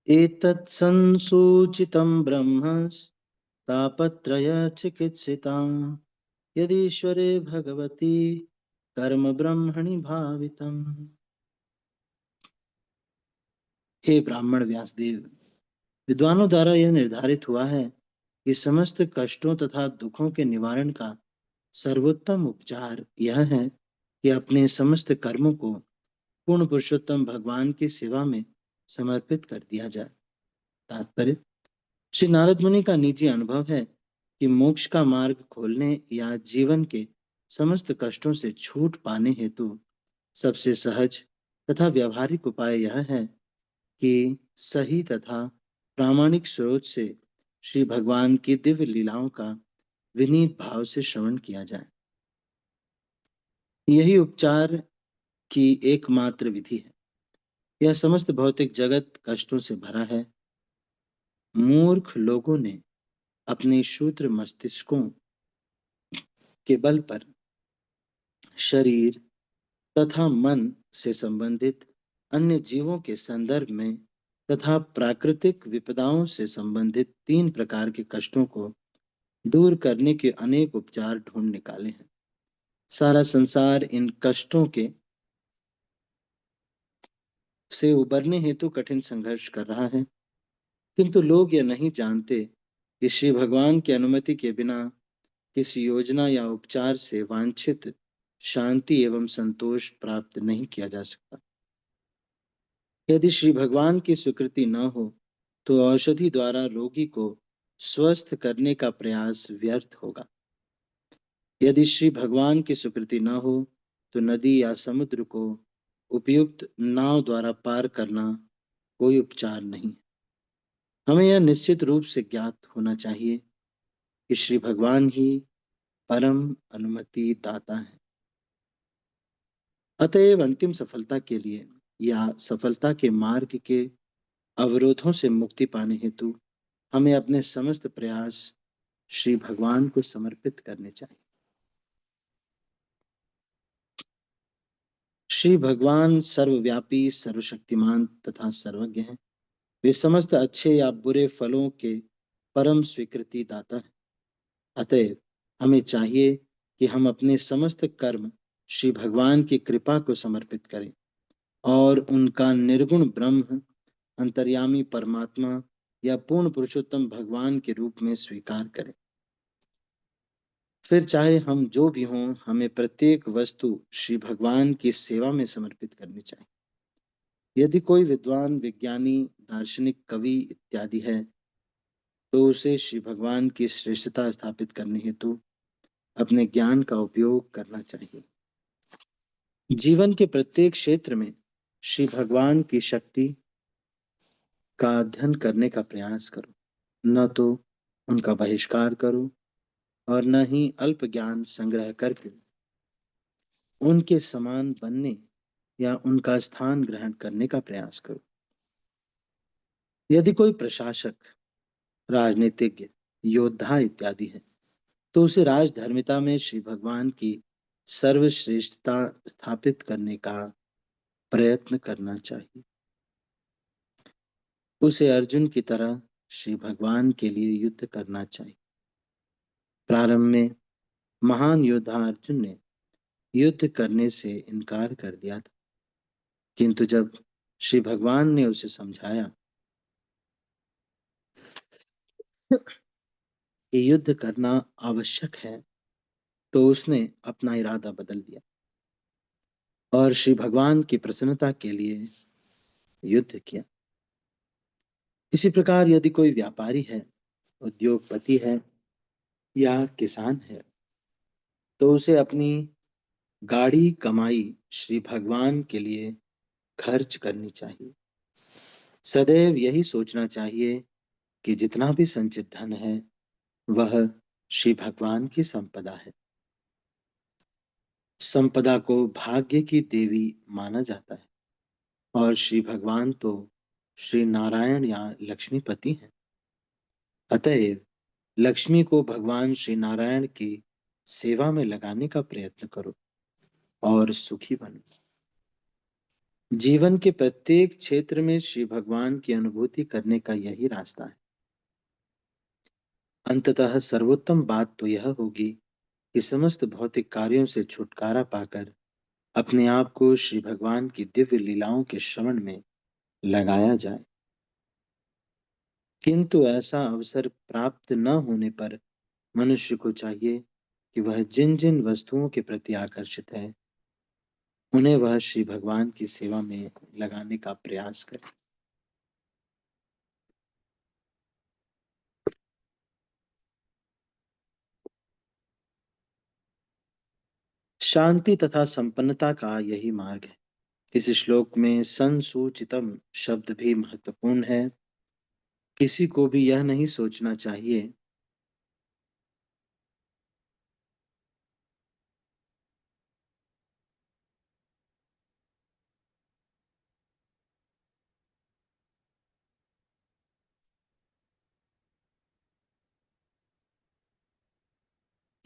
एतत् संसूचितं ब्रह्म तापत्रय चिकित्सितां यदीश्वरे भगवती कर्म ब्रह्मणि भावितम्। हे ब्राह्मण व्यासदेव, विद्वानों द्वारा यह निर्धारित हुआ है कि समस्त कष्टों तथा दुखों के निवारण का सर्वोत्तम उपचार यह है कि अपने समस्त कर्मों को पूर्ण पुरुषोत्तम भगवान की सेवा में समर्पित कर दिया जाए। तात्पर्य: श्री नारद मुनि का निजी अनुभव है कि मोक्ष का मार्ग खोलने या जीवन के समस्त कष्टों से छूट पाने हेतु सबसे सहज तथा व्यवहारिक उपाय यह है कि सही तथा प्रामाणिक स्रोत से श्री भगवान की दिव्य लीलाओं का विनीत भाव से श्रवण किया जाए। यही उपचार की एकमात्र विधि है। यह समस्त भौतिक जगत कष्टों से भरा है। मूर्ख लोगों ने अपने शूद्र मस्तिष्कों के बल पर शरीर तथा मन से संबंधित अन्य जीवों के संदर्भ में तथा प्राकृतिक विपदाओं से संबंधित तीन प्रकार के कष्टों को दूर करने के अनेक उपचार ढूंढ निकाले हैं। सारा संसार इन कष्टों के से उबरने हेतु कठिन संघर्ष कर रहा है, किंतु लोग यह नहीं जानते कि श्री भगवान की अनुमति के बिना किसी योजना या उपचार से वांछित शांति एवं संतोष प्राप्त नहीं किया जा सकता। यदि श्री भगवान की स्वीकृति न हो तो औषधि द्वारा रोगी को स्वस्थ करने का प्रयास व्यर्थ होगा। यदि श्री भगवान की स्वीकृति न हो तो नदी या समुद्र को उपयुक्त नाव द्वारा पार करना कोई उपचार नहीं। हमें यह निश्चित रूप से ज्ञात होना चाहिए कि श्री भगवान ही परम अनुमति दाता है। अतएव अंतिम सफलता के लिए या सफलता के मार्ग के अवरोधों से मुक्ति पाने हेतु हमें अपने समस्त प्रयास श्री भगवान को समर्पित करने चाहिए। श्री भगवान सर्वव्यापी, सर्वशक्तिमान तथा सर्वज्ञ हैं। वे समस्त अच्छे या बुरे फलों के परम स्वीकृति दाता हैं। अतएव हमें चाहिए कि हम अपने समस्त कर्म श्री भगवान की कृपा को समर्पित करें और उनका निर्गुण ब्रह्म, अंतर्यामी परमात्मा या पूर्ण पुरुषोत्तम भगवान के रूप में स्वीकार करें। फिर चाहे हम जो भी हों, हमें प्रत्येक वस्तु श्री भगवान की सेवा में समर्पित करनी चाहिए। यदि कोई विद्वान, विज्ञानी, दार्शनिक, कवि इत्यादि है तो उसे श्री भगवान की श्रेष्ठता स्थापित करने हेतु अपने ज्ञान का उपयोग करना चाहिए। जीवन के प्रत्येक क्षेत्र में श्री भगवान की शक्ति का अध्ययन करने का प्रयास करो, न तो उनका बहिष्कार करो और न ही अल्प ज्ञान संग्रह करके उनके समान बनने या उनका स्थान ग्रहण करने का प्रयास करो। यदि कोई प्रशासक, राजनीतिज्ञ, योद्धा इत्यादि है तो उसे राजधर्मिता में श्री भगवान की सर्वश्रेष्ठता स्थापित करने का प्रयत्न करना चाहिए। उसे अर्जुन की तरह श्री भगवान के लिए युद्ध करना चाहिए। प्रारंभ में महान योद्धा अर्जुन ने युद्ध करने से इनकार कर दिया था, किंतु जब श्री भगवान ने उसे समझाया कि युद्ध करना आवश्यक है तो उसने अपना इरादा बदल दिया और श्री भगवान की प्रसन्नता के लिए युद्ध किया। इसी प्रकार यदि कोई व्यापारी है, उद्योगपति है या किसान है तो उसे अपनी गाढ़ी कमाई श्री भगवान के लिए खर्च करनी चाहिए। सदैव यही सोचना चाहिए कि जितना भी संचित धन है वह श्री भगवान की संपदा है। संपदा को भाग्य की देवी माना जाता है और श्री भगवान तो श्री नारायण या लक्ष्मीपति हैं। अतएव लक्ष्मी को भगवान श्री नारायण की सेवा में लगाने का प्रयत्न करो और सुखी बनो। जीवन के प्रत्येक क्षेत्र में श्री भगवान की अनुभूति करने का यही रास्ता है। अंततः सर्वोत्तम बात तो यह होगी कि समस्त भौतिक कार्यों से छुटकारा पाकर अपने आप को श्री भगवान की दिव्य लीलाओं के श्रवण में लगाया जाए। किंतु ऐसा अवसर प्राप्त न होने पर मनुष्य को चाहिए कि वह जिन जिन वस्तुओं के प्रति आकर्षित है उन्हें वह श्री भगवान की सेवा में लगाने का प्रयास करे। शांति तथा संपन्नता का यही मार्ग है। इस श्लोक में संसूचितम शब्द भी महत्वपूर्ण है। किसी को भी यह नहीं सोचना चाहिए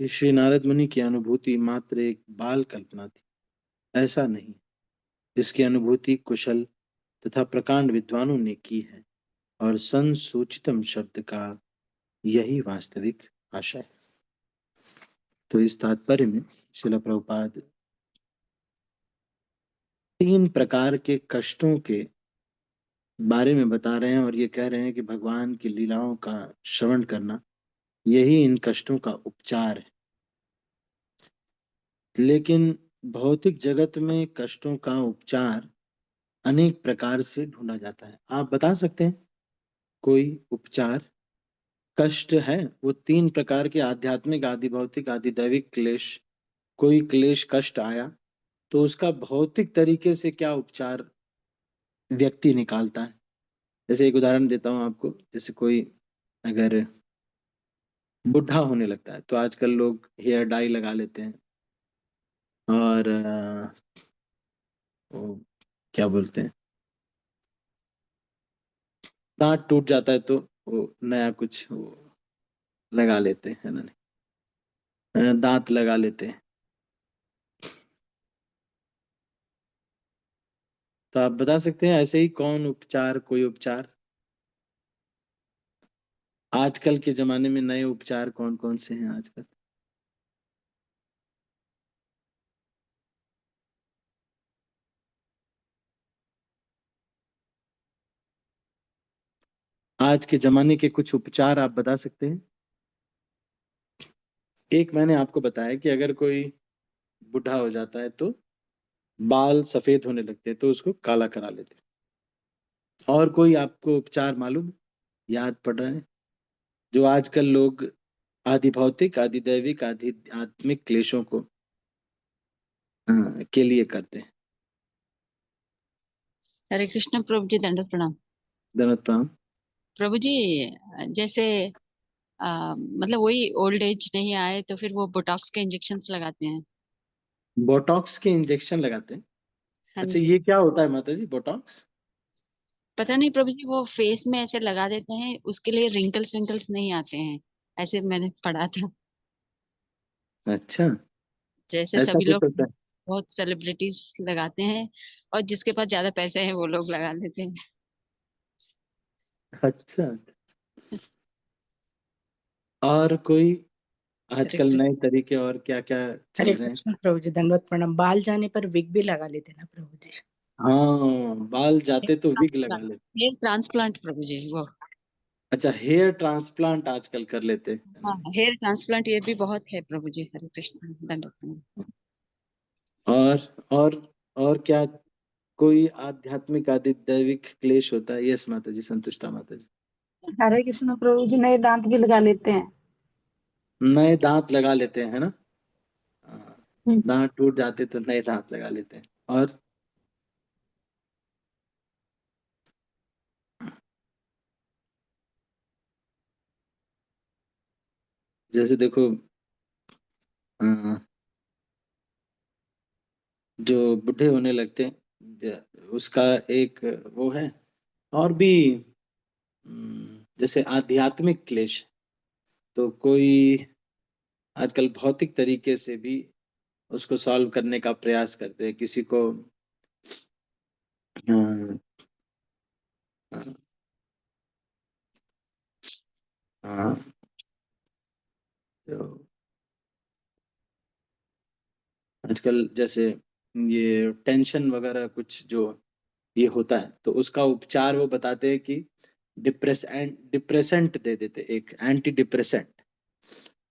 कि श्री नारद मुनि की अनुभूति मात्र एक बाल कल्पना थी। ऐसा नहीं, इसकी अनुभूति कुशल तथा प्रकांड विद्वानों ने की है और संसूचितम शब्द का यही वास्तविक आशय है। तो इस तात्पर्य में श्रील प्रभुपाद 3 प्रकार के कष्टों के बारे में बता रहे हैं और ये कह रहे हैं कि भगवान की लीलाओं का श्रवण करना यही इन कष्टों का उपचार है। लेकिन भौतिक जगत में कष्टों का उपचार अनेक प्रकार से ढूंढा जाता है। आप बता सकते हैं कोई उपचार? कष्ट है वो 3 प्रकार के, आध्यात्मिक, आदि भौतिक, आदि दैविक क्लेश। कोई क्लेश कष्ट आया तो उसका भौतिक तरीके से क्या उपचार व्यक्ति निकालता है? जैसे एक उदाहरण देता हूँ आपको। जैसे कोई अगर बुढ़ा होने लगता है तो आजकल लोग हेयर डाई लगा लेते हैं और वो क्या बोलते हैं, दांत टूट जाता है तो वो नया कुछ वो लगा लेते हैं ना, दांत लगा लेते हैं। तो आप बता सकते हैं ऐसे ही कौन उपचार, कोई उपचार आजकल के जमाने में नए उपचार कौन कौन से हैं आजकल? आज के जमाने के कुछ उपचार आप बता सकते हैं? एक मैंने आपको बताया कि अगर कोई बूढ़ा हो जाता है तो बाल सफेद होने लगते हैं तो उसको काला करा लेते हैं। और कोई आपको उपचार मालूम है? याद पड़ रहा है जो आजकल लोग आदि भौतिक, आदि दैविक, आदि आत्मिक क्लेशों को के लिए करते हैं? हरे कृष्ण प्रभु जी, दंडवत प्रणाम। दनत प्रणाम। प्रभु जी, जैसे मतलब वही ओल्ड एज नहीं आए तो फिर वो बोटॉक्स के इंजेक्शन्स लगाते हैं। बोटॉक्स के इंजेक्शन लगाते हैं? हाँ अच्छा, जी। ये क्या होता है माता जी बोटॉक्स? पता नहीं प्रभु जी, वो फेस में ऐसे लगा देते हैं, उसके लिए रिंकल्स विंकल्स नहीं आते हैं, ऐसे मैंने पढ़ा था। अच्छा, जैसे ऐसा सभी कुछ लोग होता है? बहुत सेलिब्रिटीज लगाते हैं और जिसके पास ज्यादा पैसे हैं वो लोग लगा लेते हैं। अच्छा, और कोई हरे आजकल कृष्ण। नए तरीके और क्या क्या हरे चल रहे हैं? कृष्ण प्रभु जी, दंडवत प्रणाम। बाल जाने पर विग भी लगा लेते ना प्रभु जी। हाँ, बाल जाते तो विग लगा लेते। हेयर ट्रांसप्लांट प्रभु जी, वो। अच्छा, हेयर ट्रांसप्लांट आजकल कर लेते हाँ, हैं। हेयर ट्रांसप्लांट ये भी बहुत है प्रभु जी। हरे कृष्ण, दंडवत प्रणाम। और और और क्या कोई आध्यात्मिक, आदि दैविक क्लेश होता है? यस माता जी, संतुष्टा माता जी। हरे कृष्ण प्रभु जी, नए दांत भी लगा लेते हैं। नए दांत लगा लेते हैं, है ना? हाँ, हम्म। दांत टूट जाते तो नए दांत लगा लेते हैं। और जैसे देखो, अ, जो बूढ़े होने लगते हैं उसका एक वो है। और भी जैसे आध्यात्मिक क्लेश तो कोई आजकल भौतिक तरीके से भी उसको सॉल्व करने का प्रयास करते हैं। किसी को अ, अ, अ, तो आजकल जैसे ये टेंशन वगैरह कुछ जो ये होता है, तो उसका उपचार वो बताते हैं कि डिप्रेसेंट दे देते, एक एंटी डिप्रेसेंट।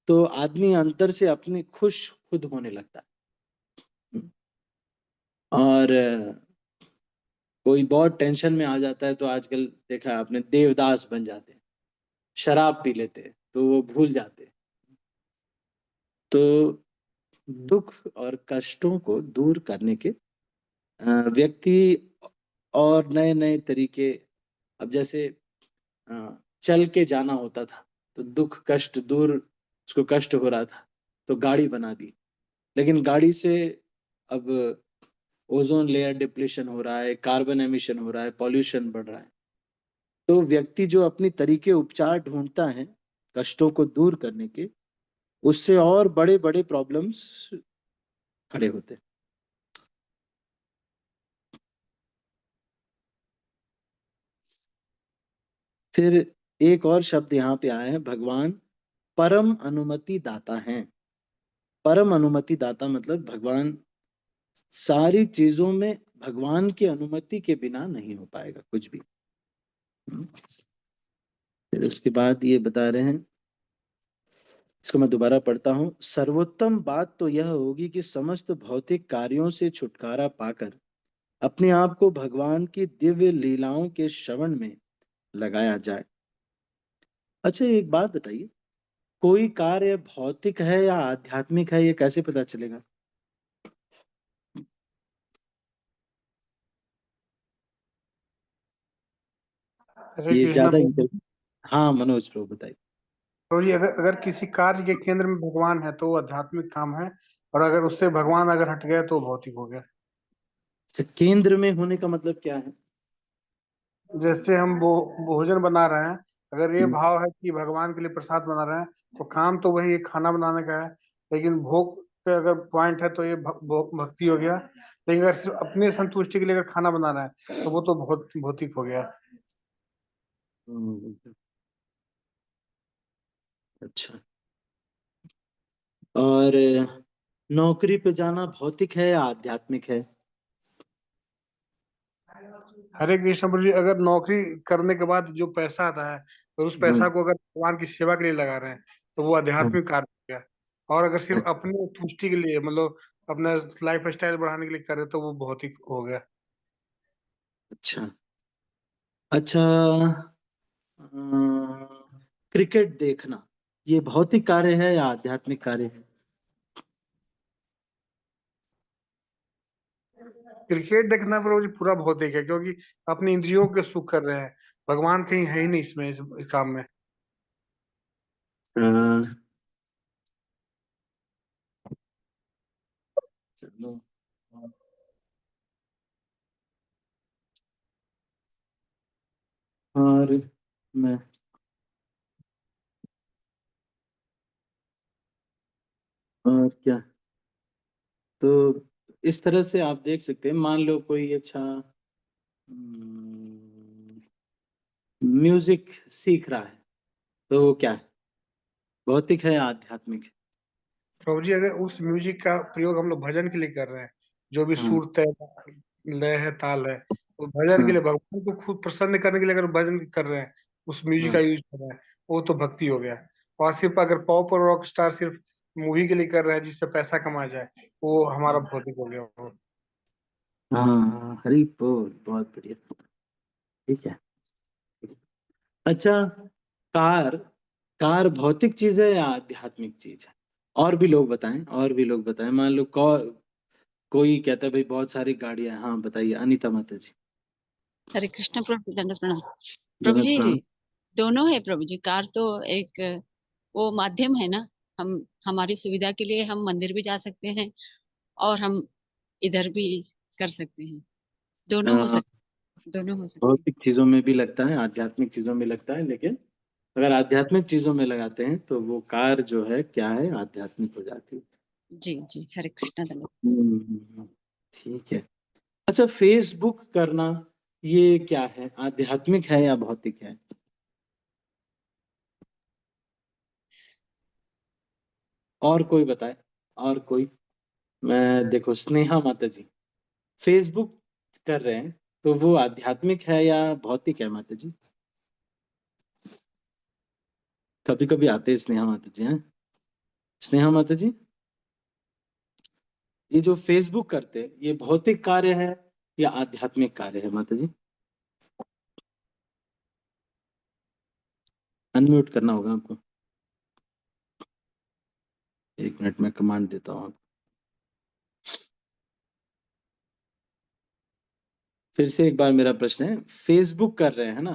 तो आदमी अंदर से अपनी खुश खुद होने लगता है। और कोई बहुत टेंशन में आ जाता है तो आजकल देखा है आपने, देवदास बन जाते हैं, शराब पी लेते हैं तो वो भूल जाते हैं। तो दुख और कष्टों को दूर करने के व्यक्ति और नए नए तरीके, अब जैसे चल के जाना होता था तो दुख कष्ट दूर, उसको कष्ट हो रहा था तो गाड़ी बना दी, लेकिन गाड़ी से अब ओजोन लेयर डिप्लीशन हो रहा है, कार्बन एमिशन हो रहा है, पॉल्यूशन बढ़ रहा है। तो व्यक्ति जो अपनी तरीके उपचार ढूंढता है कष्टों को दूर करने के, उससे और बड़े बड़े प्रॉब्लम्स खड़े होते हैं। फिर एक और शब्द यहाँ पे आया है, भगवान परम अनुमति दाता हैं। परम अनुमति दाता मतलब भगवान सारी चीजों में भगवान की अनुमति के बिना नहीं हो पाएगा कुछ भी। फिर उसके बाद ये बता रहे हैं, इसको मैं दोबारा पढ़ता हूँ। सर्वोत्तम बात तो यह होगी कि समस्त भौतिक कार्यों से छुटकारा पाकर अपने आप को भगवान की दिव्य लीलाओं के श्रवण में लगाया जाए। अच्छा एक बात बताइए, कोई कार्य भौतिक है या आध्यात्मिक है, ये कैसे पता चलेगा? हरे ये कृष्णा ज्यादा प्रभु। हाँ मनोज प्रभु बताइए। तो ये अगर अगर किसी कार्य के केंद्र में भगवान है तो वो आध्यात्मिक काम है, और अगर उससे भगवान अगर हट गए तो भौतिक हो गया। अच्छा, केंद्र में होने का मतलब क्या है? जैसे हम भोजन बना रहे हैं, अगर ये हम्म, भाव है कि भगवान के लिए प्रसाद बना रहे हैं, तो काम तो वही खाना बनाने का है, लेकिन भोग पे अगर पॉइंट है तो ये भक्ति हो गया। लेकिन अगर सिर्फ अपने संतुष्टि के लिए अगर खाना बना रहे हैं तो वो तो बहुत भौतिक हो गया। हम्म, अच्छा। और नौकरी पे जाना भौतिक है या आध्यात्मिक है? हरे कृष्ण प्रभु जी, अगर नौकरी करने के बाद जो पैसा आता है, और उस हम्म, पैसा को अगर भगवान की सेवा के लिए लगा रहे हैं तो वो हम्म, आध्यात्मिक कार्य हो गया। और अगर सिर्फ अच्छा। अपने तुष्टि के लिए, मतलब अपना लाइफ स्टाइल बढ़ाने के लिए करे तो वो भौतिक हो गया। अच्छा, अच्छा, क्रिकेट देखना ये भौतिक कार्य है या आध्यात्मिक कार्य है? क्रिकेट देखना प्रभु जी पूरा भौतिक है, क्योंकि अपनी इंद्रियों के सुख कर रहे हैं, भगवान कहीं है ही नहीं इसमें, इस काम में। अ, चलो, और मैं और क्या, तो इस तरह से आप देख सकते हैं, मान लो कोई अच्छा म्यूजिक सीख रहा है, तो वो क्या है, भौतिक है या आध्यात्मिक है? प्रभु जी, अगर उस म्यूजिक का प्रयोग हम लोग भजन के लिए कर रहे हैं, जो भी हाँ, सुर तय लय है ताल है, तो भजन के हाँ, लिए भगवान को खुद प्रसन्न करने के लिए अगर भजन कर रहे हैं, उस म्यूजिक का हाँ, यूज कर रहे हैं, वो तो भक्ति हो गया। और सिर्फ अगर पॉप और रॉक स्टार सिर्फ मूवी के लिए कर रहे हैं जिससे पैसा कमाया जाए, वो हमारा भौतिक हो गया वो। हाँ, हरी बोल, बहुत बढ़िया। ठीक है। अच्छा, कार कार भौतिक चीज है या आध्यात्मिक चीज है? और भी लोग बताएं, और भी लोग बताएं, मान लो कोई कहता है भाई बहुत सारी गाड़ियां हैं। हाँ बताइए अनीता माता जी। हरे कृष्ण प्रभु, दंड प्रणाम। प्रभु दंडवत जी, प्रणाम। दोनों है प्रभु जी। कार तो एक वो माध्यम है ना, हम हमारी सुविधा के लिए हम मंदिर भी जा सकते हैं और हम इधर भी कर सकते हैं। दोनों हो अ, सकते दोनों हो सकते हैं। भौतिक चीजों में भी लगता है, आध्यात्मिक चीजों में लगता है, लेकिन अगर आध्यात्मिक चीजों में लगाते हैं तो वो कार जो है क्या है, आध्यात्मिक हो जाती है। जी जी, हरे कृष्णा धन्यवाद। ठीक है। अच्छा, फेसबुक करना ये क्या है, आध्यात्मिक है या भौतिक है? और कोई बताए, और कोई? मैं देखो, स्नेहा माता जी फेसबुक कर रहे हैं तो वो आध्यात्मिक है या भौतिक है माता जी? कभी कभी आते हैं स्नेहा माता जी, हैं? स्नेहा माता जी, ये जो फेसबुक करते हैं ये भौतिक कार्य है या आध्यात्मिक कार्य है माता जी? अनम्यूट करना होगा आपको। एक मिनट में कमांड देता हूँ आपको। फिर से एक बार मेरा प्रश्न है, फेसबुक कर रहे हैं ना,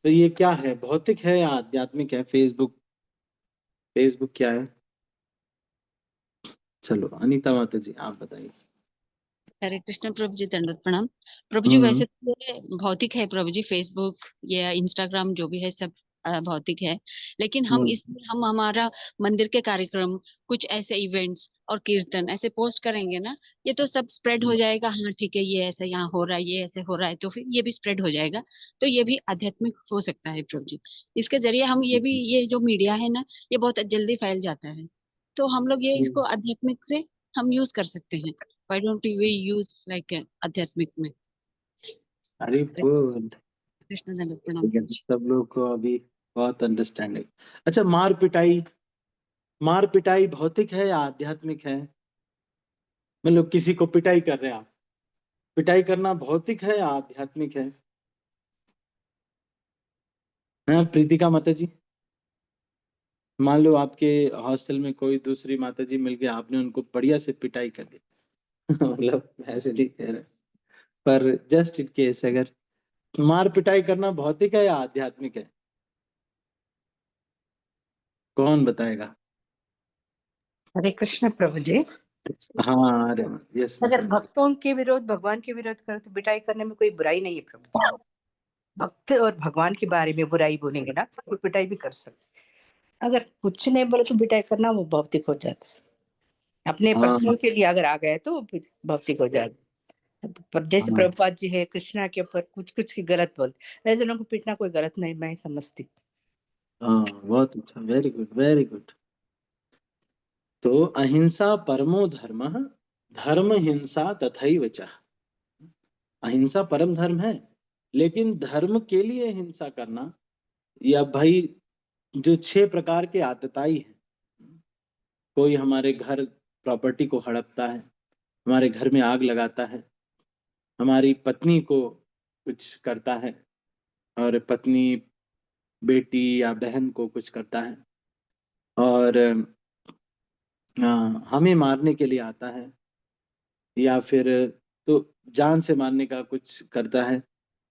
तो ये क्या है, भौतिक है या आध्यात्मिक है? फेसबुक, फेसबुक क्या है? चलो अनीता माता जी आप बताइए। हरे कृष्ण प्रभु जी, दंडवत प्रणाम। प्रभु जी, हम्म। वैसे तो ये भौतिक है प्रभु जी, फेसबुक या इंस्टाग्राम जो भी है सब भौतिक है। लेकिन हम हम्म। इसमें हम हमारा मंदिर के कार्यक्रम, कुछ ऐसे इवेंट्स और कीर्तन ऐसे पोस्ट करेंगे ना, ये तो सब स्प्रेड हो जाएगा। हाँ ठीक है, ये ऐसे यहाँ हो रहा है, ये ऐसे हो रहा है, तो फिर ये भी स्प्रेड हो जाएगा। तो ये भी आध्यात्मिक हो सकता है प्रभु जी। इसके जरिए हम ये भी, ये जो मीडिया है ना, ये बहुत जल्दी फैल जाता है। तो हम लोग ये इसको आध्यात्मिक से हम यूज कर सकते हैं। Why don't we use like आध्यात्मिक में? अरे हरे बोल। कृष्ण धन्यवाद प्रणाम ठीक है, प्रभु जी। सब लोग को अभी बहुत अंडरस्टैंडिंग। अच्छा, मार पिटाई, मार पिटाई भौतिक है या आध्यात्मिक है? मतलब किसी को पिटाई कर रहे हैं आप, पिटाई करना भौतिक है या आध्यात्मिक है? हाँ प्रीतिका माता जी, मान लो आपके हॉस्टल में कोई दूसरी माता जी मिल गया, आपने उनको बढ़िया से पिटाई कर दी। मतलब ऐसे नहीं कह रहे, पर जस्ट इन केस, अगर मार पिटाई करना भौतिक है या आध्यात्मिक है, कौन बताएगा? हरे कृष्ण प्रभु जी। हाँ, अरे यस अगर माता जी। भक्तों के विरोध भगवान के विरोध करो तो पिटाई करने में कोई बुराई नहीं है प्रभु जी। भक्त और भगवान के बारे में बुराई बोलेंगे ना तो पिटाई भी कर सकते। अगर कुछ नहीं बोले तो पिटाई करना वो भौतिक हो जाता है। अपने हाँ पर्सनल के लिए अगर आ गए तो वो भौतिक हो जाता है। पर जैसे हाँ प्रभुपाद जी है कृष्णा के ऊपर कुछ कुछ की गलत बोलते, ऐसे लोगों को पीटना कोई गलत नहीं, मैं समझती। हाँ, बहुत अच्छा, वेरी गुड वेरी गुड। तो अहिंसा परमो धर्मः, धर्म हिंसा तथैव च। अहिंसा परम धर्म है, लेकिन धर्म के लिए हिंसा करना, या भाई जो 6 प्रकार के आतताई हैं, कोई हमारे घर प्रॉपर्टी को हड़पता है, हमारे घर में आग लगाता है, हमारी पत्नी को कुछ करता है, और पत्नी बेटी या बहन को कुछ करता है, और हमें मारने के लिए आता है, या फिर तो जान से मारने का कुछ करता है।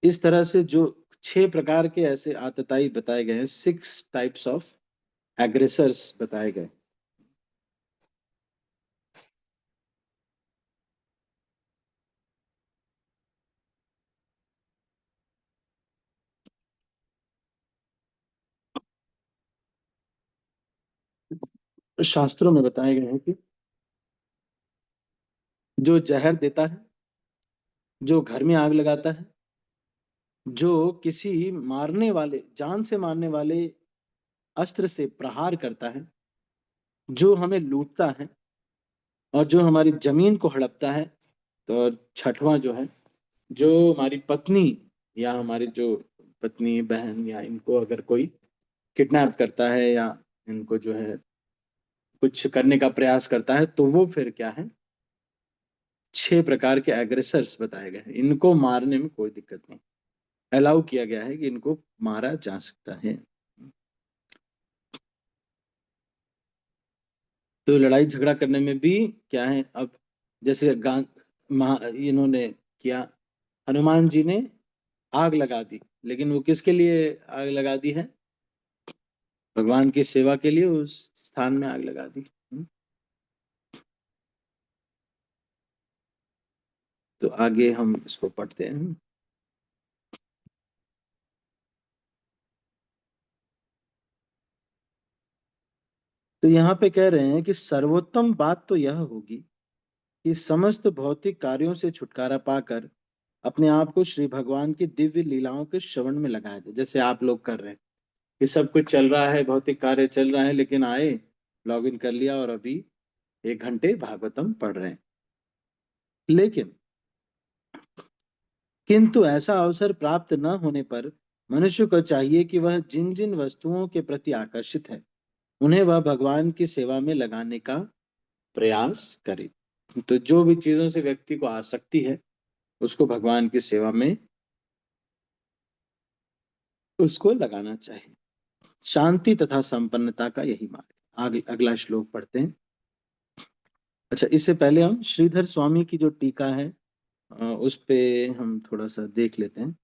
इस तरह से जो 6 प्रकार के ऐसे आतताई बताए गए हैं, 6 टाइप्स ऑफ एग्रेसर्स बताए गए। शास्त्रों में बताए गए हैं कि जो जहर देता है, जो घर में आग लगाता है, जो किसी मारने वाले, जान से मारने वाले अस्त्र से प्रहार करता है, जो हमें लूटता है, और जो हमारी जमीन को हड़पता है। तो और छठवां जो है, जो हमारी पत्नी या हमारी जो पत्नी बहन या इनको अगर कोई किडनैप करता है, या इनको जो है कुछ करने का प्रयास करता है, तो वो फिर क्या है, 6 प्रकार के एग्रेसर्स बताए गए हैं। इनको मारने में कोई दिक्कत नहीं, अलाउ किया गया है कि इनको मारा जा सकता है। तो लड़ाई झगड़ा करने में भी क्या है, अब जैसे इन्होंने किया, हनुमान जी ने आग लगा दी, लेकिन वो किसके लिए आग लगा दी है? भगवान की सेवा के लिए उस स्थान में आग लगा दी। तो आगे हम इसको पढ़ते हैं। तो यहाँ पे कह रहे हैं कि सर्वोत्तम बात तो यह होगी कि समस्त भौतिक कार्यों से छुटकारा पाकर अपने आप को श्री भगवान की दिव्य लीलाओं के श्रवण में लगाया जाए, जैसे आप लोग कर रहे हैं कि सब कुछ चल रहा है, भौतिक कार्य चल रहा है, लेकिन आए, लॉग इन कर लिया और अभी 1 घंटे भागवतम पढ़ रहे हैं। लेकिन किंतु ऐसा अवसर प्राप्त न होने पर मनुष्य को चाहिए कि वह जिन जिन वस्तुओं के प्रति आकर्षित है उन्हें वह भगवान की सेवा में लगाने का प्रयास करे। तो जो भी चीजों से व्यक्ति को आसक्ति है उसको भगवान की सेवा में उसको लगाना चाहिए। शांति तथा संपन्नता का यही मार्ग है। आगे अगला श्लोक पढ़ते हैं। अच्छा, इससे पहले हम श्रीधर स्वामी की जो टीका है उस पे हम थोड़ा सा देख लेते हैं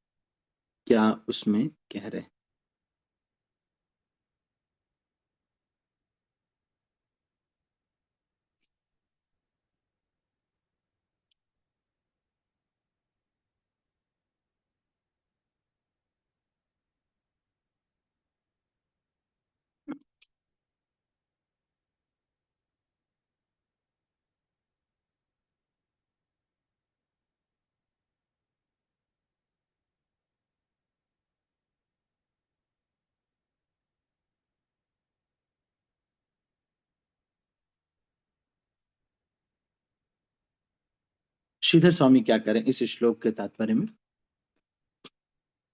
क्या उसमें कह रहे हैं। श्रीधर स्वामी क्या करें इस श्लोक के तात्पर्य में।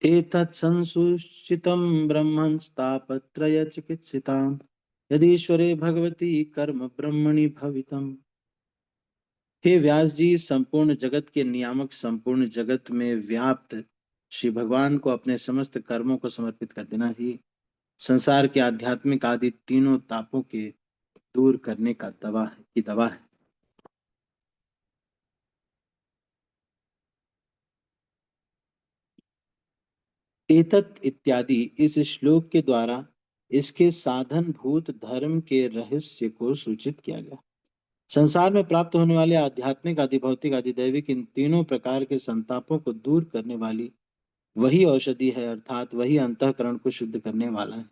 एतत् संसूचितं ब्रह्मन् स्थापत्रय चिकित्सिताम् यदीश्वरे भगवती कर्म ब्रह्मणि भवितम्। हे व्यास जी, संपूर्ण जगत के नियामक संपूर्ण जगत में व्याप्त श्री भगवान को अपने समस्त कर्मों को समर्पित कर देना ही संसार के आध्यात्मिक आदि तीनों तापों के दूर करने का दवा है। एतत् इत्यादि इस श्लोक के द्वारा इसके साधन भूत धर्म के रहस्य को सूचित किया गया। संसार में प्राप्त होने वाले आध्यात्मिक आदि भौतिक आदि दैविक इन तीनों प्रकार के संतापों को दूर करने वाली वही औषधि है, अर्थात वही अंतःकरण को शुद्ध करने वाला है।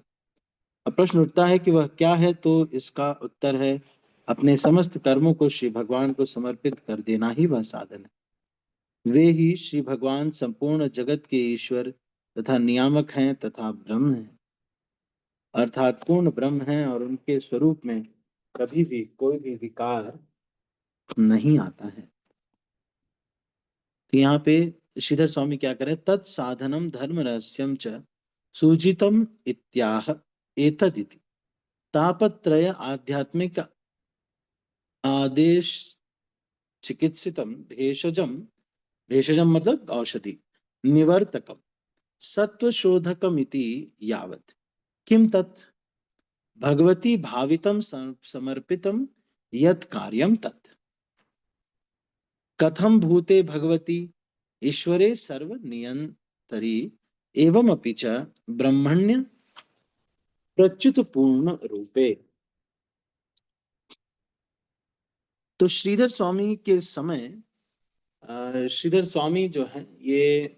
अब प्रश्न उठता है कि वह क्या है, तो इसका उत्तर है अपने समस्त कर्मों को श्री भगवान को समर्पित कर देना ही वह साधन है। वे ही श्री भगवान संपूर्ण जगत के ईश्वर तथा नियामक हैं तथा ब्रह्म हैं, अर्थात पूर्ण ब्रह्म हैं और उनके स्वरूप में कभी भी कोई भी विकार नहीं आता है। तो यहाँ पे श्रीधर स्वामी क्या करें, तत्साधनम धर्म रहस्यम च सूचितम इत्याह एतदिति तापत्रय आध्यात्मिक आदेश चिकित्सितम भेषजम, भेषजम मतलब औषधि, निवर्तकम सत्वशोधकम इति यावत् किम तत् भगवती भावितम समर्पितम यत् कार्यम तत् कथम भूते भगवती ईश्वरे सर्व नियंतरी एवं अपि च ब्रह्मण्य प्रच्युत पूर्ण रूपे। तो श्रीधर स्वामी के समय श्रीधर स्वामी जो है, ये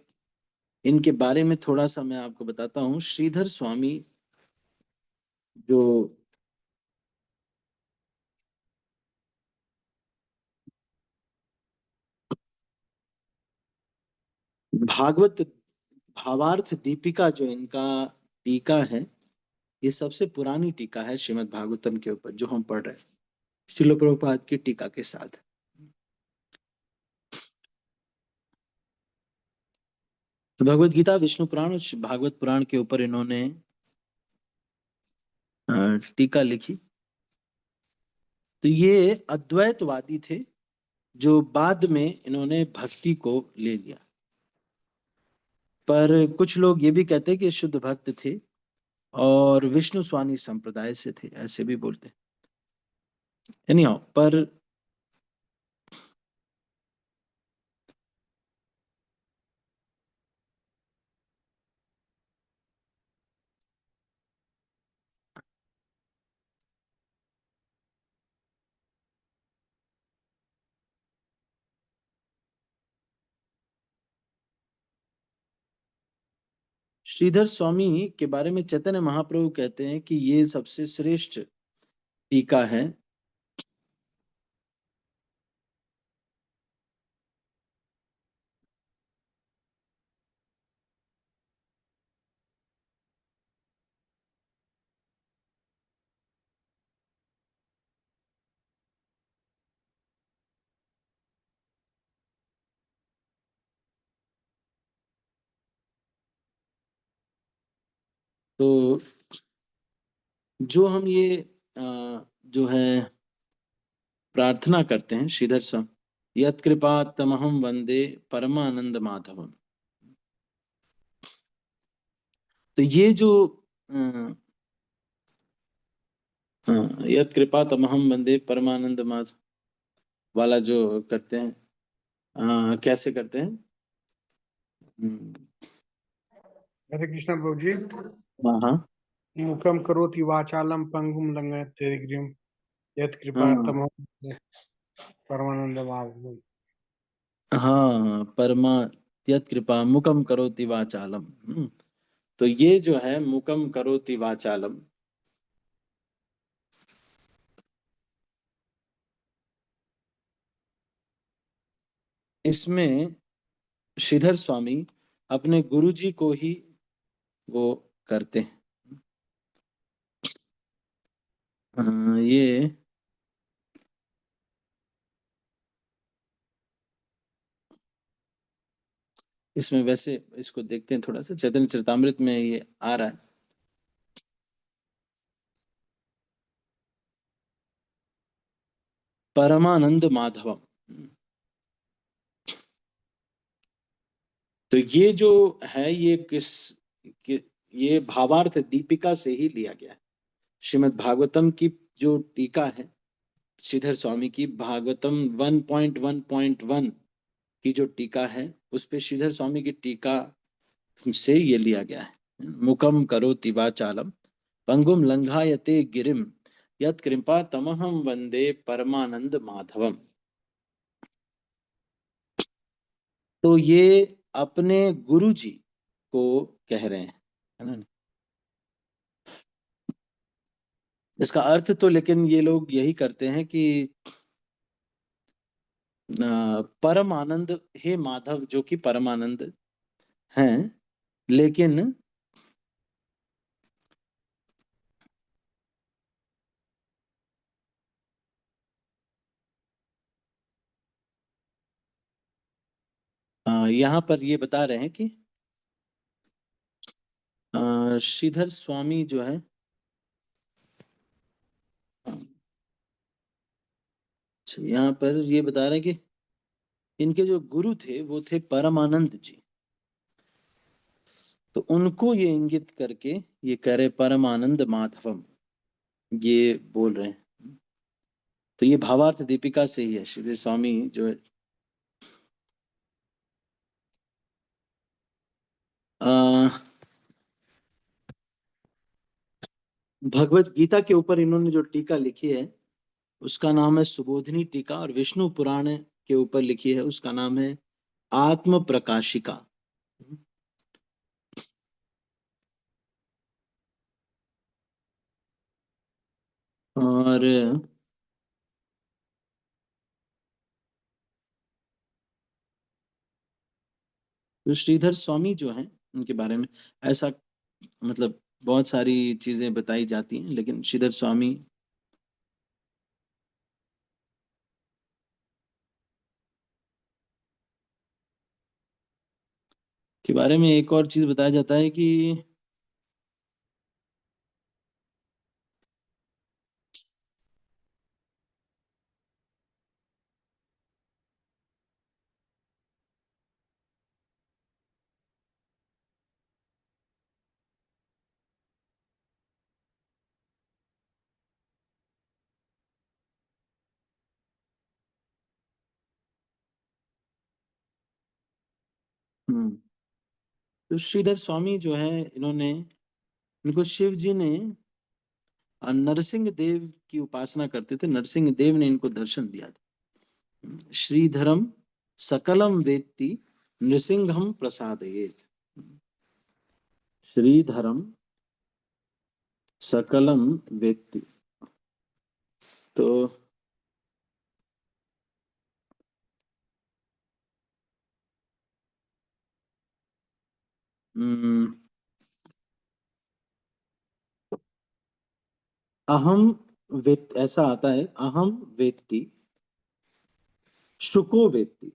इनके बारे में थोड़ा सा मैं आपको बताता हूँ। श्रीधर स्वामी जो भागवत भावार्थ दीपिका जो इनका टीका है, ये सबसे पुरानी टीका है श्रीमद् भागवतम के ऊपर जो हम पढ़ रहे हैं, श्रील प्रभुपाद की टीका के साथ। तो भगवत गीता, विष्णु पुराण और भागवत पुराण के ऊपर इन्होंने टीका लिखी। तो ये अद्वैतवादी थे जो बाद में इन्होंने भक्ति को ले लिया, पर कुछ लोग ये भी कहते हैं कि शुद्ध भक्त थे और विष्णु स्वामी संप्रदाय से थे, ऐसे भी बोलते हैं। एनीहाउ, पर श्रीधर स्वामी के बारे में चैतन्य महाप्रभु कहते हैं कि ये सबसे श्रेष्ठ टीका है। तो जो हम ये जो है प्रार्थना करते हैं श्रीधर स्वामी, यत् कृपा तमहम वंदे परमानंद माधवम। तो ये जो यत् कृपा तमहम वंदे परमानंद माधव वाला जो करते हैं, कैसे करते हैं? हरे कृष्णा प्रभु जी। हाँ हाँ मुखम करोति वाचालम पंगुम लंघयते गिरिम यत् कृपा हाँ तमहम परमानंद माधवम। हाँ, परमा यत् कृपा मुकम करोति वाचालम। तो ये जो है मुकम करोति वाचालम, इसमें श्रीधर स्वामी अपने गुरुजी को ही वो करते हैं। ये इसमें वैसे इसको देखते हैं थोड़ा सा, चैतन्य चरितामृत में ये आ रहा है। परमानंद माधवम। तो ये जो है ये ये भावार्थ दीपिका से ही लिया गया है। श्रीमद् भागवतम की जो टीका है श्रीधर स्वामी की, भागवतम 1.1.1 की जो टीका है उस पे श्रीधर स्वामी की टीका से ये लिया गया है। मुकम करोति वाचालम पंगुम लंघायते गिरिम यत् कृपा तमहम वंदे परमानंद माधवम। तो ये अपने गुरु जी को कह रहे हैं, है ना? इसका अर्थ तो लेकिन ये लोग यही करते हैं कि परम आनंद, हे माधव जो कि परमानंद हैं, लेकिन यहाँ पर ये बता रहे हैं कि श्रीधर स्वामी जो है, यहाँ पर ये बता रहे हैं कि इनके जो गुरु थे वो थे परमानंद जी। तो उनको ये इंगित करके ये कह रहे परमानंद माधवम, ये बोल रहे हैं। तो ये भावार्थ दीपिका से ही है। श्री स्वामी जो है भगवत गीता के ऊपर इन्होंने जो टीका लिखी है उसका नाम है सुबोधिनी टीका, और विष्णु पुराण के ऊपर लिखी है उसका नाम है आत्म प्रकाशिका। और जो श्रीधर स्वामी जो हैं उनके बारे में ऐसा मतलब बहुत सारी चीजें बताई जाती हैं, लेकिन श्रीधर स्वामी के बारे में एक और चीज बताया जाता है कि तो श्रीधर स्वामी जो है इन्होंने, इनको शिव जी ने नरसिंह देव की उपासना करते थे, नरसिंह देव ने इनको दर्शन दिया था। श्रीधरम सकलम वेत्ति नृसिंहम प्रसादयेत। श्रीधरम सकलम वेत्ति, तो अहम वेत ऐसा आता है, अहम वेत्ति शुको वेत्ति।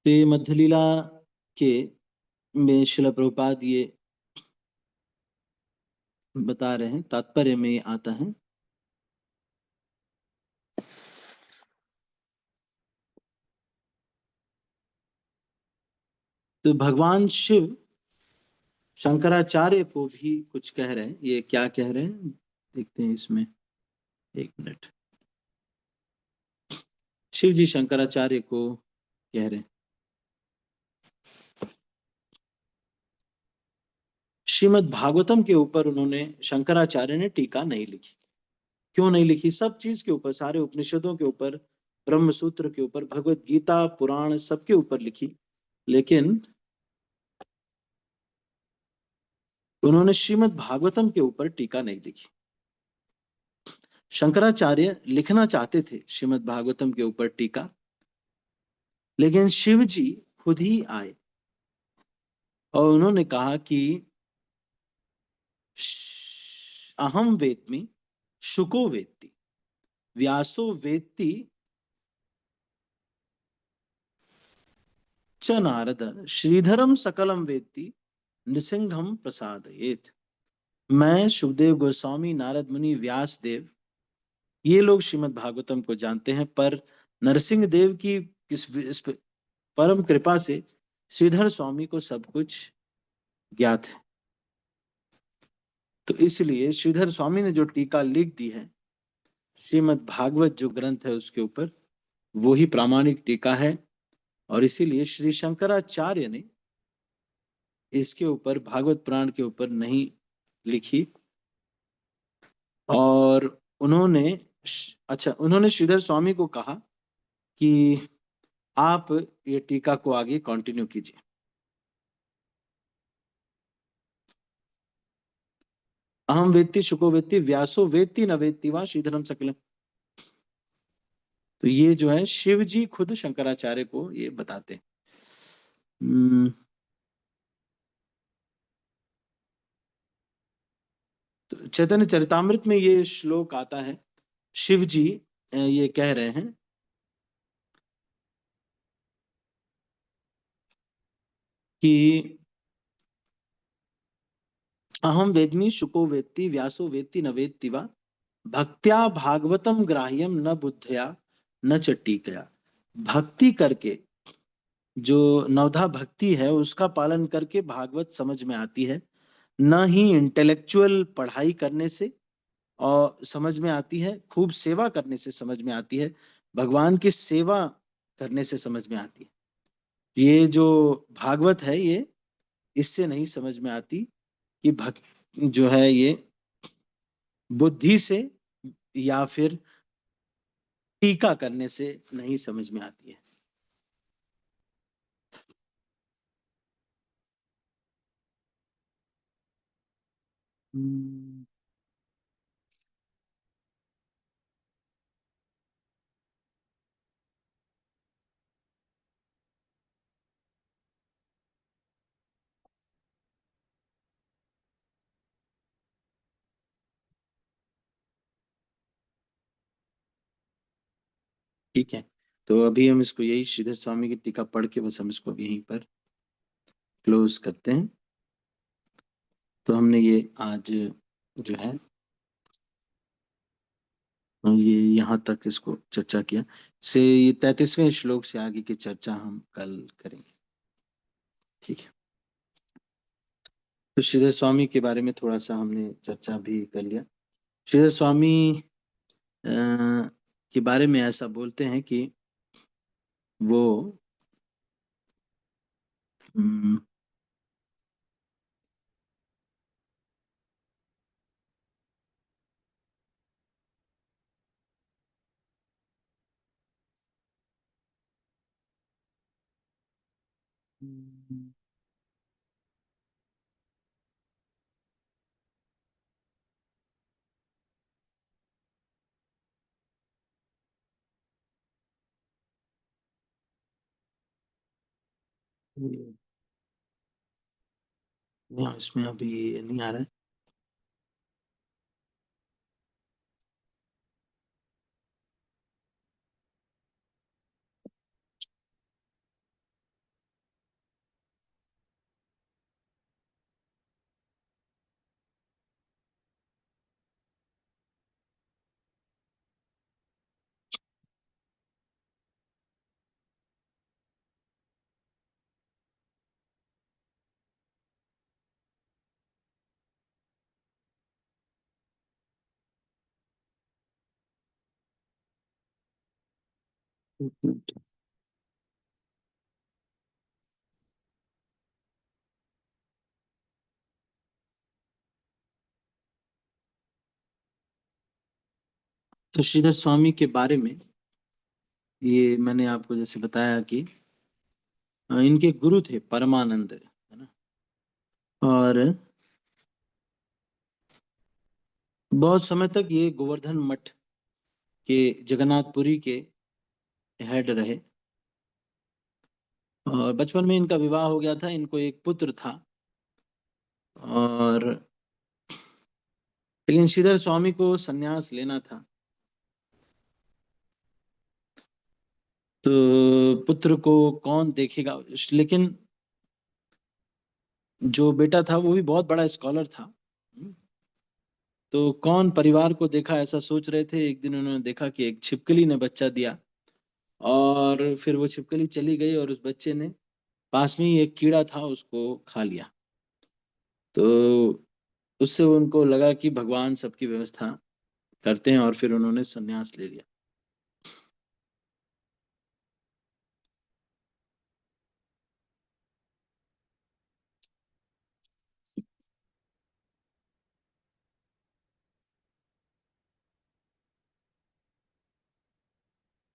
तो ये मध्यलीला के में शिला प्रभुपाद ये बता रहे हैं, तात्पर्य में ये आता है। तो भगवान शिव शंकराचार्य को भी कुछ कह रहे हैं। ये क्या कह रहे हैं देखते हैं इसमें, एक मिनट। शिव जी शंकराचार्य को कह रहे हैं, श्रीमद् भागवतम के ऊपर उन्होंने, शंकराचार्य ने टीका नहीं लिखी। क्यों नहीं लिखी? सब चीज के ऊपर, सारे उपनिषदों के ऊपर, ब्रह्म सूत्र के ऊपर, भगवत गीता, पुराण, सबके ऊपर लिखी, लेकिन उन्होंने श्रीमद् भागवतम के ऊपर टीका नहीं लिखी। शंकराचार्य लिखना चाहते थे श्रीमद् भागवतम के ऊपर टीका, लेकिन शिव जी खुद ही आए और उन्होंने कहा कि अहम वेत्मि शुको वेत्ति व्यासो वेत्ति च नारद श्रीधरम सकलम वेत्ति नृसिंहम प्रसादयेत। मैं, सुखदेव गोस्वामी, नारद मुनि, व्यास देव, ये लोग श्रीमद् भागवतम को जानते हैं, पर नरसिंह देव की इस परम कृपा से श्रीधर स्वामी को सब कुछ ज्ञात है। तो इसलिए श्रीधर स्वामी ने जो टीका लिख दी है श्रीमद् भागवत जो ग्रंथ है उसके ऊपर, वो ही प्रामाणिक टीका है। और इसीलिए श्री शंकराचार्य ने इसके ऊपर, भागवत पुराण के ऊपर नहीं लिखी। और उन्होंने उन्होंने श्रीधर स्वामी को कहा कि आप ये टीका को आगे कंटिन्यू कीजिए। अहम वेत्ति शुको वेत्ति व्यासो वेत्ति न वेत्ति वा श्रीधरम सकलम। तो ये जो है शिव जी खुद शंकराचार्य को ये बताते हैं। तो चैतन्य चरितामृत में ये श्लोक आता है, शिव जी ये कह रहे हैं कि अहम वेद्मि शुको वेत्ति व्यासो वेत्ति न वेत्ति वा भक्त्या भागवतम ग्राह्यम न बुद्धया न च टीकया। भक्ति करके, जो नवधा भक्ति है उसका पालन करके भागवत समझ में आती है, न ही इंटेलेक्चुअल पढ़ाई करने से और समझ में आती है, खूब सेवा करने से समझ में आती है, भगवान की सेवा करने से समझ में आती है। ये जो भागवत है ये इससे नहीं समझ में आती कि भक्त जो है ये बुद्धि से या फिर टीका करने से नहीं समझ में आती है। ठीक है, तो अभी हम इसको यही श्रीधर स्वामी की टीका पढ़ के बस हम इसको अभी यहीं पर क्लोज करते हैं। तो हमने ये आज जो है ये यहाँ तक इसको चर्चा किया, से ये 33वें श्लोक से आगे की चर्चा हम कल करेंगे। ठीक है, तो श्रीधर स्वामी के बारे में थोड़ा सा हमने चर्चा भी कर लिया। श्रीधर स्वामी के बारे में ऐसा बोलते हैं कि वो नहीं, इसमें अभी नहीं आ रहा है। तो श्रीधर स्वामी के बारे में ये मैंने आपको जैसे बताया कि इनके गुरु थे परमानंद, है ना, और बहुत समय तक ये गोवर्धन मठ के जगन्नाथपुरी के हेड रहे। और बचपन में इनका विवाह हो गया था, इनको एक पुत्र था। और लेकिन श्रीधर स्वामी को संन्यास लेना था, तो पुत्र को कौन देखेगा। लेकिन जो बेटा था वो भी बहुत बड़ा स्कॉलर था, तो कौन परिवार को देखा ऐसा सोच रहे थे। एक दिन उन्होंने देखा कि एक छिपकली ने बच्चा दिया, और फिर वो छिपकली चली गई और उस बच्चे ने पास में ही एक कीड़ा था उसको खा लिया। तो उससे उनको लगा कि भगवान सबकी व्यवस्था करते हैं, और फिर उन्होंने संन्यास ले लिया।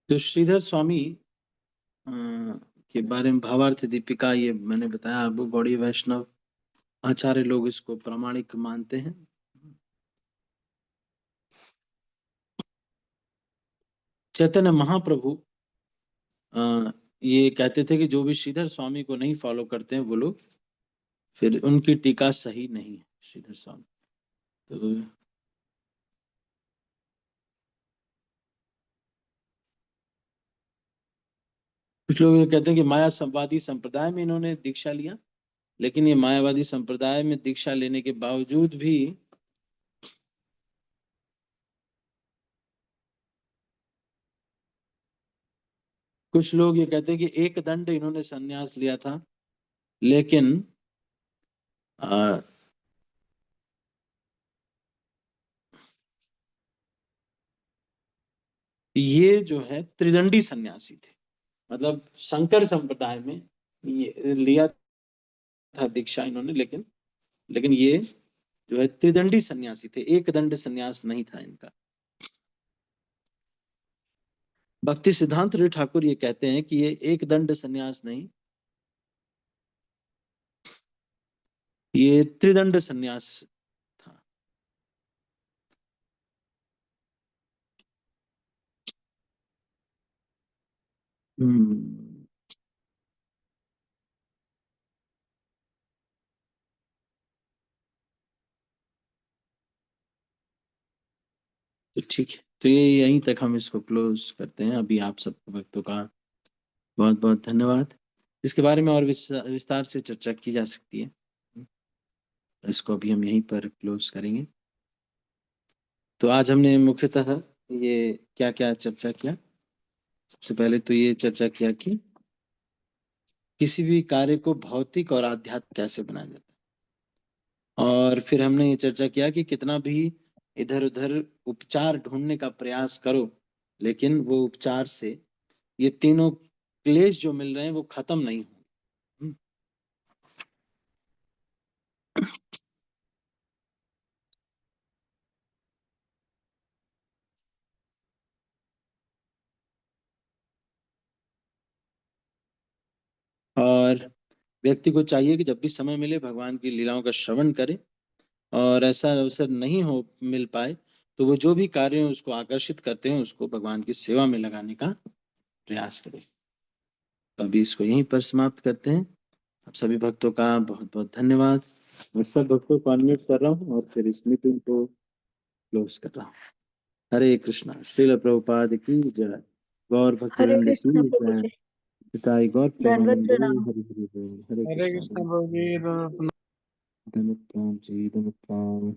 तो श्रीधर स्वामी अ, के बारे में भावार्थ दीपिका ये मैंने बताया आपको। गौड़ीय वैष्णव आचार्य लोग इसको प्रामाणिक मानते हैं। चैतन्य महाप्रभु ये कहते थे कि जो भी श्रीधर स्वामी को नहीं फॉलो करते हैं वो लोग, फिर उनकी टीका सही नहीं है। श्रीधर स्वामी तो कुछ लोग ये कहते हैं कि मायावादी संप्रदाय में इन्होंने दीक्षा लिया, लेकिन ये मायावादी संप्रदाय में दीक्षा लेने के बावजूद भी कुछ लोग ये कहते हैं कि एक दंड इन्होंने संन्यास लिया था, लेकिन आ, ये जो है त्रिदंडी सन्यासी थे। मतलब शंकर संप्रदाय में ये लिया था दीक्षा इन्होंने, लेकिन लेकिन ये जो है त्रिदंडी सन्यासी थे, एक दंड सन्यास नहीं था इनका। भक्ति सिद्धांत रे ठाकुर ये कहते हैं कि ये एक दंड सन्यास नहीं, ये त्रिदंड सन्यास था। हम्म, तो ठीक है, तो ये यहीं तक हम इसको क्लोज करते हैं। अभी आप सब भक्तों का बहुत बहुत धन्यवाद। इसके बारे में और विस्तार से चर्चा की जा सकती है, इसको अभी हम यहीं पर क्लोज करेंगे। तो आज हमने मुख्यतः ये क्या क्या चर्चा किया। सबसे पहले तो ये चर्चा किया कि किसी भी कार्य को भौतिक और आध्यात्मिक कैसे बनाया जाता है, और फिर हमने ये चर्चा किया कि कितना भी इधर उधर उपचार ढूंढने का प्रयास करो, लेकिन वो उपचार से ये तीनों क्लेश जो मिल रहे हैं वो खत्म नहीं हो। और व्यक्ति को चाहिए कि जब भी समय मिले भगवान की लीलाओं का श्रवण करे, और ऐसा अवसर नहीं हो मिल पाए तो वो जो भी कार्य उसको आकर्षित करते हैं उसको भगवान की सेवा में लगाने का प्रयास करे। तो अभी इसको यहीं पर समाप्त करते हैं। आप सभी भक्तों का बहुत बहुत धन्यवाद। मैं सब भक्तों को अनम्यूट कर रहा हूँ और फिर इस मीटिंग को क्लोज कर रहा हूँ। हरे कृष्णा। श्रील प्रभुपाद की जय। गौर हरे भक्तवृंद कृष्ण की प्रभु जय। जी, पिताई गौर दंडवत प्रेमानंद प्रणाम। हरि हरि बोल। हरे हरे कृष्णा। कृष्ण प्रभु जी, धन्यवाद राम जी। धन्यवाद।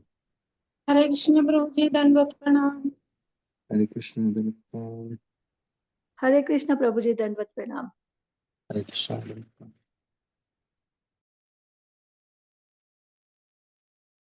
हरे कृष्ण प्रभु जी, दंडवत प्रणाम। हरे कृष्ण। धन्यवाद। हरे कृष्ण प्रभु जी, दंडवत प्रणाम। हरे कृष्ण। धन्यवाद।